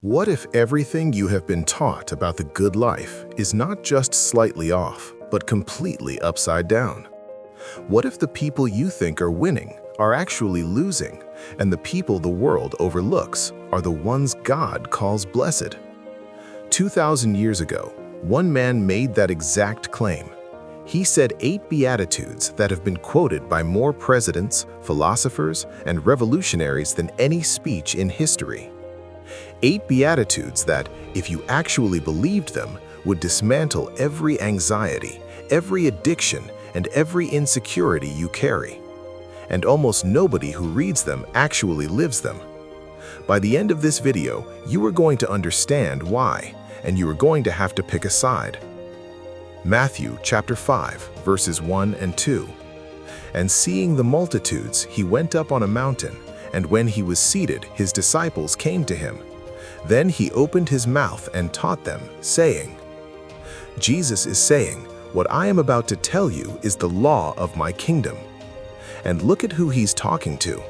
What if everything you have been taught about the good life is not just slightly off, but completely upside down? What if the people you think are winning are actually losing, and the people the world overlooks are the ones God calls blessed? 2,000 years ago, one man made that exact claim. He said 8 Beatitudes that have been quoted by more presidents, philosophers, and revolutionaries than any speech in history. 8 Beatitudes that, if you actually believed them, would dismantle every anxiety, every addiction, and every insecurity you carry. And almost nobody who reads them actually lives them. By the end of this video, you are going to understand why, and you are going to have to pick a side. Matthew chapter 5, verses 1 and 2. And seeing the multitudes, he went up on a mountain, and when he was seated, his disciples came to him. Then he opened his mouth and taught them, saying, Jesus is saying, what I am about to tell you is the law of my kingdom. And look at who he's talking to.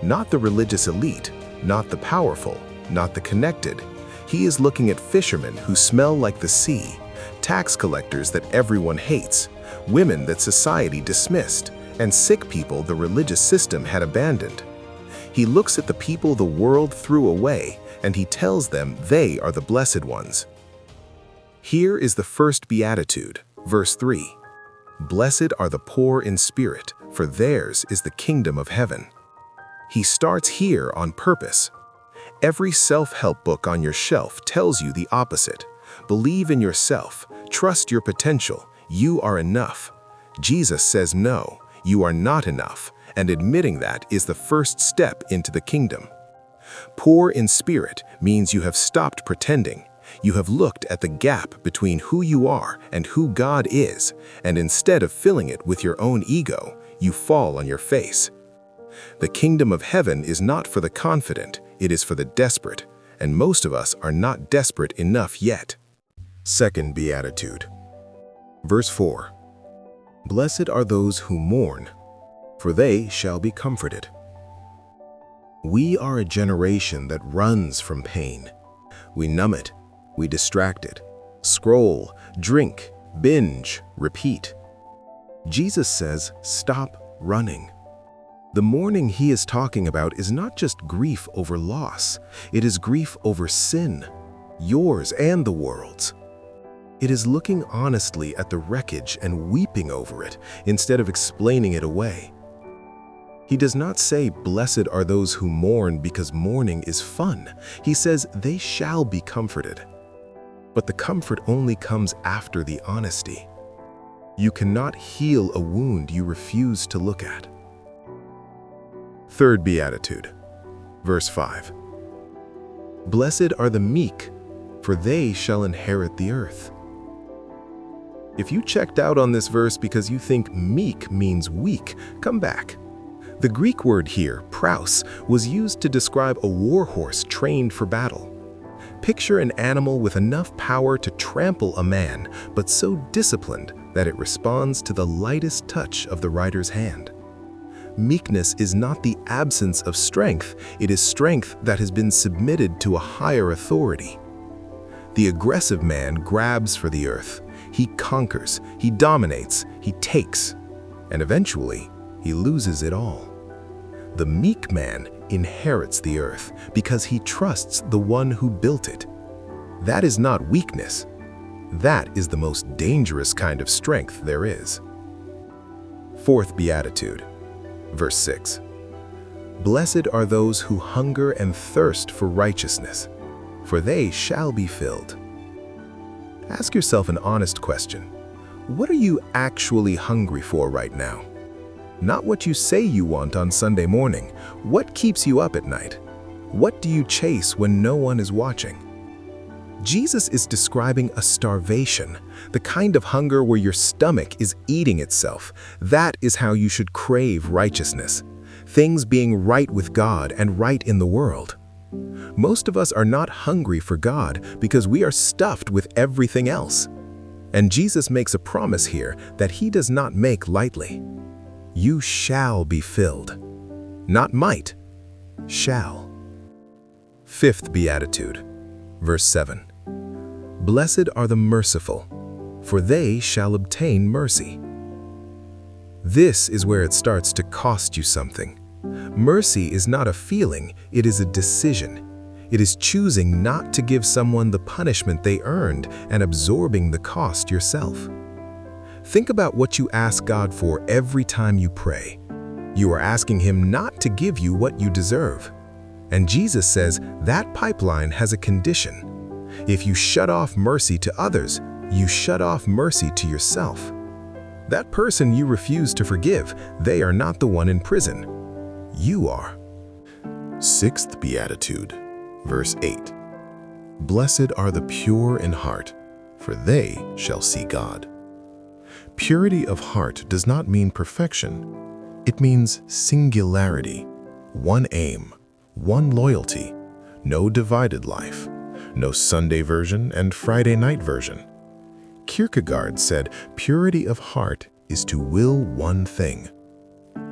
Not the religious elite, not the powerful, not the connected. He is looking at fishermen who smell like the sea, tax collectors that everyone hates, women that society dismissed, and sick people the religious system had abandoned. He looks at the people the world threw away, and he tells them they are the blessed ones. Here is the first beatitude, verse 3. Blessed are the poor in spirit, for theirs is the kingdom of heaven. He starts here on purpose. Every self-help book on your shelf tells you the opposite. Believe in yourself, trust your potential, you are enough. Jesus says no, you are not enough, and admitting that is the first step into the kingdom. Poor in spirit means you have stopped pretending. You have looked at the gap between who you are and who God is, and instead of filling it with your own ego, you fall on your face. The kingdom of heaven is not for the confident, it is for the desperate, and most of us are not desperate enough yet. Second beatitude, verse 4. Blessed are those who mourn, for they shall be comforted. We are a generation that runs from pain. We numb it, we distract it, scroll, drink, binge, repeat. Jesus says, stop running. The mourning he is talking about is not just grief over loss, it is grief over sin, yours and the world's. It is looking honestly at the wreckage and weeping over it instead of explaining it away. He does not say, blessed are those who mourn because mourning is fun. He says, they shall be comforted. But the comfort only comes after the honesty. You cannot heal a wound you refuse to look at. Third beatitude, verse 5. Blessed are the meek, for they shall inherit the earth. If you checked out on this verse because you think meek means weak, come back. The Greek word here, praus, was used to describe a war horse trained for battle. Picture an animal with enough power to trample a man, but so disciplined that it responds to the lightest touch of the rider's hand. Meekness is not the absence of strength, it is strength that has been submitted to a higher authority. The aggressive man grabs for the earth. He conquers, he dominates, he takes, and eventually, he loses it all. The meek man inherits the earth because he trusts the one who built it. That is not weakness. That is the most dangerous kind of strength there is. Fourth beatitude, verse 6. Blessed are those who hunger and thirst for righteousness, for they shall be filled. Ask yourself an honest question. What are you actually hungry for right now? Not what you say you want on Sunday morning. What keeps you up at night? What do you chase when no one is watching? Jesus is describing a starvation, the kind of hunger where your stomach is eating itself. That is how you should crave righteousness. Things being right with God and right in the world. Most of us are not hungry for God because we are stuffed with everything else. And Jesus makes a promise here that he does not make lightly. You shall be filled. Not might, shall. Fifth beatitude, Verse 7. Blessed are the merciful, for they shall obtain mercy. This is where it starts to cost you something. Mercy is not a feeling, it is a decision. It is choosing not to give someone the punishment they earned and absorbing the cost yourself. Think about what you ask God for every time you pray. You are asking Him not to give you what you deserve. And Jesus says that pipeline has a condition. If you shut off mercy to others, you shut off mercy to yourself. That person you refuse to forgive, they are not the one in prison. You are. Sixth Beatitude, verse 8. Blessed are the pure in heart, for they shall see God. Purity of heart does not mean perfection. It means singularity, one aim, one loyalty, no divided life, no Sunday version and Friday night version. Kierkegaard said, purity of heart is to will one thing.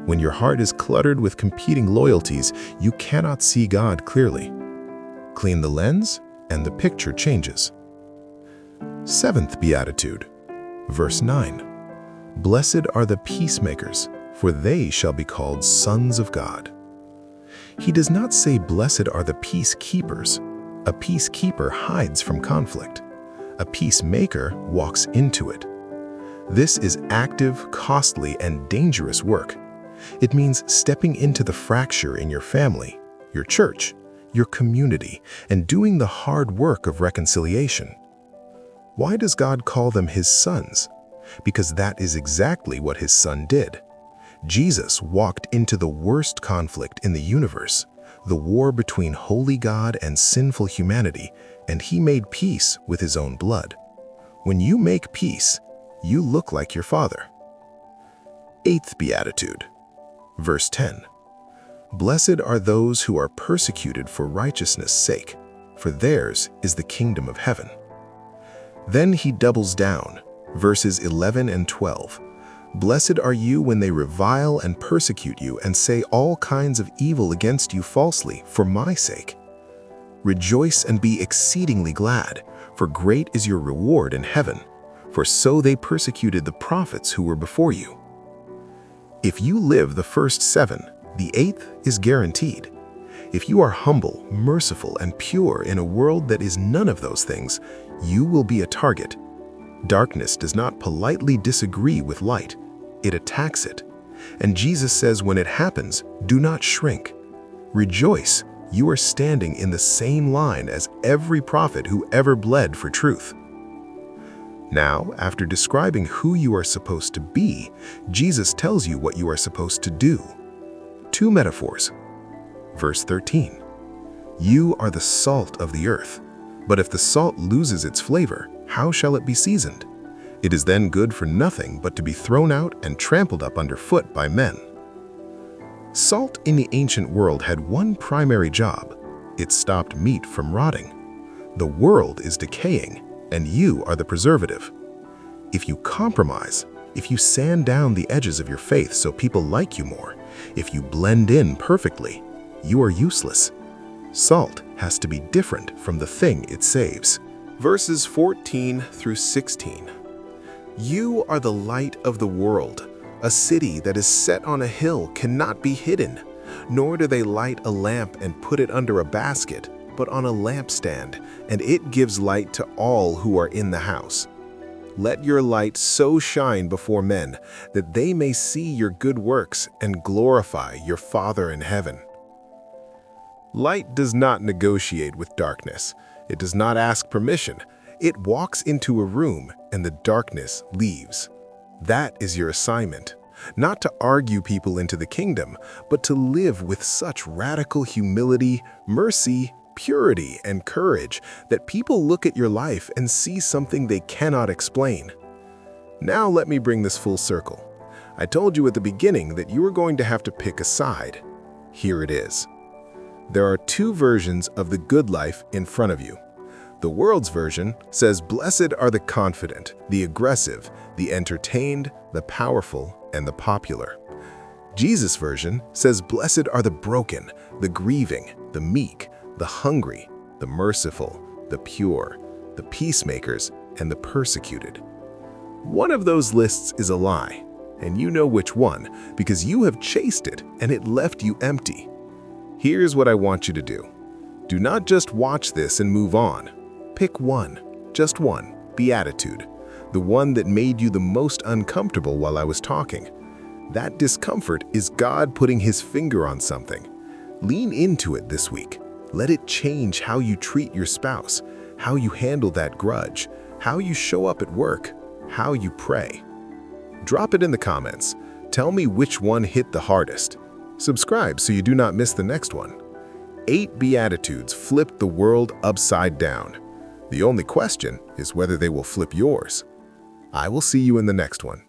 When your heart is cluttered with competing loyalties, you cannot see God clearly. Clean the lens, and the picture changes. Seventh Beatitude, verse 9. Blessed are the peacemakers, for they shall be called sons of God. He does not say blessed are the peacekeepers. A peacekeeper hides from conflict. A peacemaker walks into it. This is active, costly, and dangerous work. It means stepping into the fracture in your family, your church, your community, and doing the hard work of reconciliation. Why does God call them His sons? Because that is exactly what His Son did. Jesus walked into the worst conflict in the universe, the war between holy God and sinful humanity, and He made peace with His own blood. When you make peace, you look like your Father. Eighth Beatitude, verse 10. Blessed are those who are persecuted for righteousness' sake, for theirs is the kingdom of heaven. Then He doubles down, verses 11 and 12. Blessed are you when they revile and persecute you and say all kinds of evil against you falsely for my sake. Rejoice and be exceedingly glad, for great is your reward in heaven, for so they persecuted the prophets who were before you. If you live the first 7, the 8th is guaranteed. If you are humble, merciful, and pure in a world that is none of those things, you will be a target. Darkness does not politely disagree with light. It attacks it. And Jesus says when it happens, do not shrink. Rejoice, you are standing in the same line as every prophet who ever bled for truth. Now, after describing who you are supposed to be, Jesus tells you what you are supposed to do. 2 metaphors. Verse 13. You are the salt of the earth. But if the salt loses its flavor, how shall it be seasoned? It is then good for nothing but to be thrown out and trampled up underfoot by men. Salt in the ancient world had one primary job. It stopped meat from rotting. The world is decaying, and you are the preservative. If you compromise, if you sand down the edges of your faith so people like you more, if you blend in perfectly, you are useless. Salt has to be different from the thing it saves. Verses 14 through 16. You are the light of the world. A city that is set on a hill cannot be hidden, nor do they light a lamp and put it under a basket, but on a lampstand, and it gives light to all who are in the house. Let your light so shine before men that they may see your good works and glorify your Father in heaven. Light does not negotiate with darkness. It does not ask permission. It walks into a room and the darkness leaves. That is your assignment. Not to argue people into the kingdom, but to live with such radical humility, mercy, purity, and courage that people look at your life and see something they cannot explain. Now let me bring this full circle. I told you at the beginning that you were going to have to pick a side. Here it is. There are 2 versions of the good life in front of you. The world's version says, blessed are the confident, the aggressive, the entertained, the powerful, and the popular. Jesus' version says, blessed are the broken, the grieving, the meek, the hungry, the merciful, the pure, the peacemakers, and the persecuted. One of those lists is a lie, and you know which one because you have chased it and it left you empty. Here's what I want you to do. Do not just watch this and move on. Pick one, just one, beatitude, the one that made you the most uncomfortable while I was talking. That discomfort is God putting His finger on something. Lean into it this week. Let it change how you treat your spouse, how you handle that grudge, how you show up at work, how you pray. Drop it in the comments. Tell me which one hit the hardest. Subscribe so you do not miss the next one. 8 Beatitudes flipped the world upside down. The only question is whether they will flip yours. I will see you in the next one.